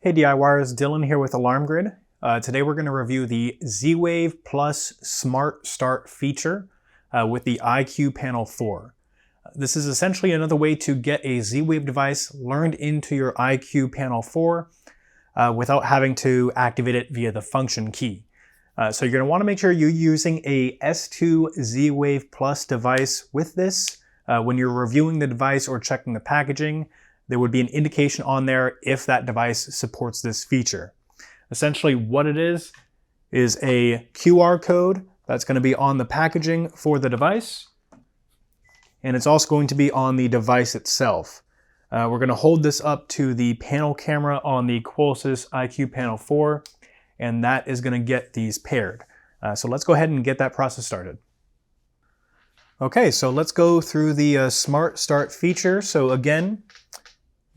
Hey DIYers, Dylan here with Alarm Grid. Today we're going to review the Z-Wave Plus SmartStart feature with the IQ Panel 4. This is essentially another way to get a Z-Wave device learned into your IQ Panel 4 without having to activate it via the function key. So you're going to want to make sure you're using a S2 Z-Wave Plus device with this. When you're reviewing the device or checking the packaging, there would be an indication on there if that device supports this feature. Essentially what it is a QR code that's going to be on the packaging for the device, and it's also going to be on the device itself. We're going to hold this up to the panel camera on the Qolsys IQ Panel 4, and that is going to get these paired. So let's go ahead and get that process started. Okay, so let's go through the SmartStart feature. So again,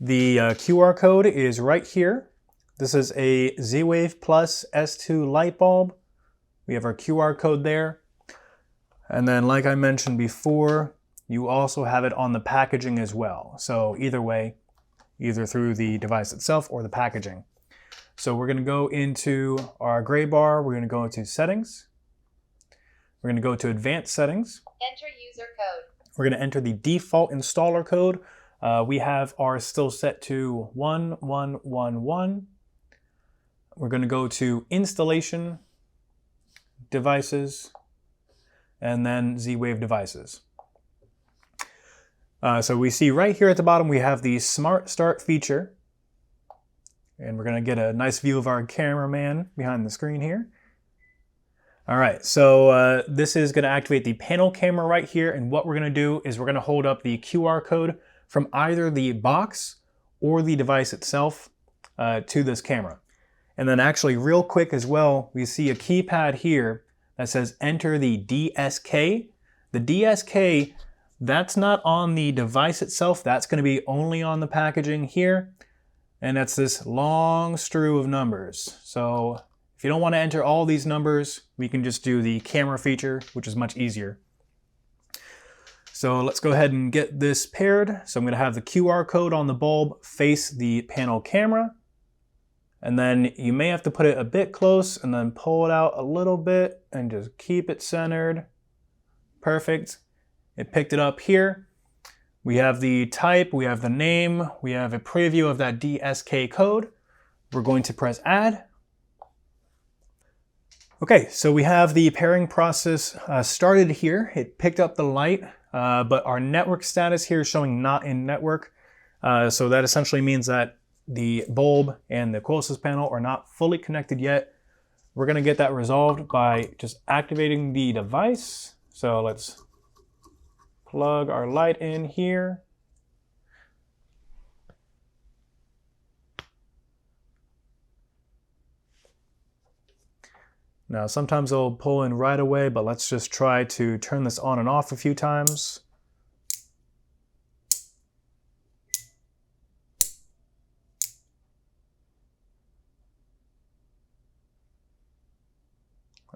the QR code is right here. This is a Z-Wave Plus S2 light bulb. We have our QR code there. And then like I mentioned before, you also have it on the packaging as well. So either way, either through the device itself or the packaging. So we're going to go into our gray bar. We're going to go into settings. We're going to go to advanced settings. Enter user code. We're going to enter the default installer code. We have ours still set to 1111. We're going to go to installation, devices, and then Z-Wave devices. So we see right here at the bottom, we have the SmartStart feature. And we're going to get a nice view of our cameraman behind the screen here. All right, so this is going to activate the panel camera right here. And what we're going to do is we're going to hold up the QR code from either the box or the device itself to this camera. And then actually real quick as well, we see a keypad here that says enter the DSK. The DSK, that's not on the device itself. That's going to be only on the packaging here. And that's this long strew of numbers. So if you don't want to enter all these numbers, we can just do the camera feature, which is much easier. So let's go ahead and get this paired. So I'm going to have the QR code on the bulb face the panel camera. And then you may have to put it a bit close and then pull it out a little bit and just keep it centered. Perfect. It picked it up here. We have the type, we have the name, we have a preview of that DSK code. We're going to press add. Okay, so we have the pairing process started here. It picked up the light. But our network status here is showing not in network. So that essentially means that the bulb and the Qolsys panel are not fully connected yet. We're going to get that resolved by just activating the device. So let's plug our light in here. Now, sometimes it'll pull in right away, but let's just try to turn this on and off a few times.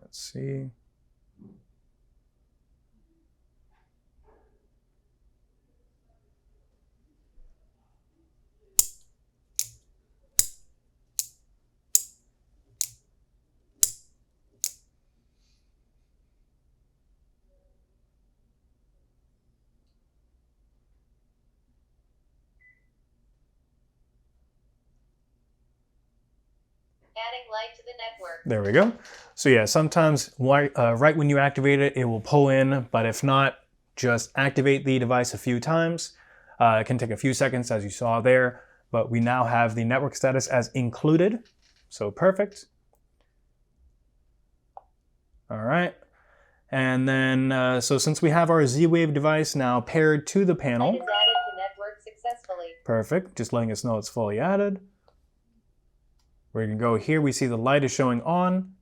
Let's see. Adding light to the network. There we go. So yeah, sometimes right when you activate it, it will pull in, but if not, just activate the device a few times. It can take a few seconds as you saw there, but we now have the network status as included. So perfect. All right. And then, so since we have our Z-Wave device now paired to the panel. Light is added to network successfully. Perfect. Just letting us know it's fully added. We can go here, we see the light is showing on.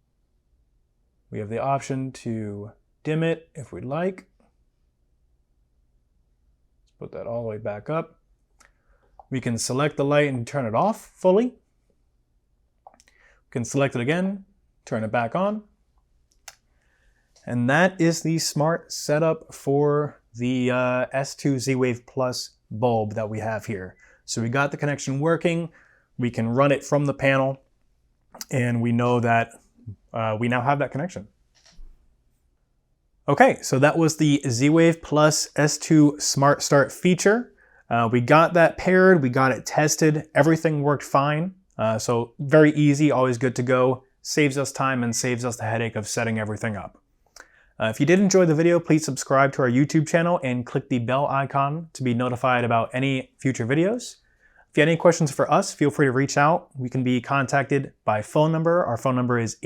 We have the option to dim it if we'd like. Let's put that all the way back up. We can select the light and turn it off fully. We can select it again, turn it back on. And that is the smart setup for the S2 Z-Wave Plus bulb that we have here. So we got the connection working. we can run it from the panel, and we know that we now have that connection. Okay, so that was the Z-Wave Plus S2 SmartStart feature. We got that paired, we got it tested, everything worked fine. So very easy, always good to go. Saves us time and saves us the headache of setting everything up. If you did enjoy the video, please subscribe to our YouTube channel and click the bell icon to be notified about any future videos. If you have any questions for us, feel free to reach out. We can be contacted by phone number. Our phone number is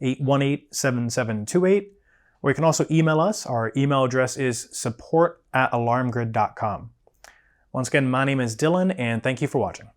888-818-7728. Or you can also email us. Our email address is support@alarmgrid.com. Once again, my name is Dylan, and thank you for watching.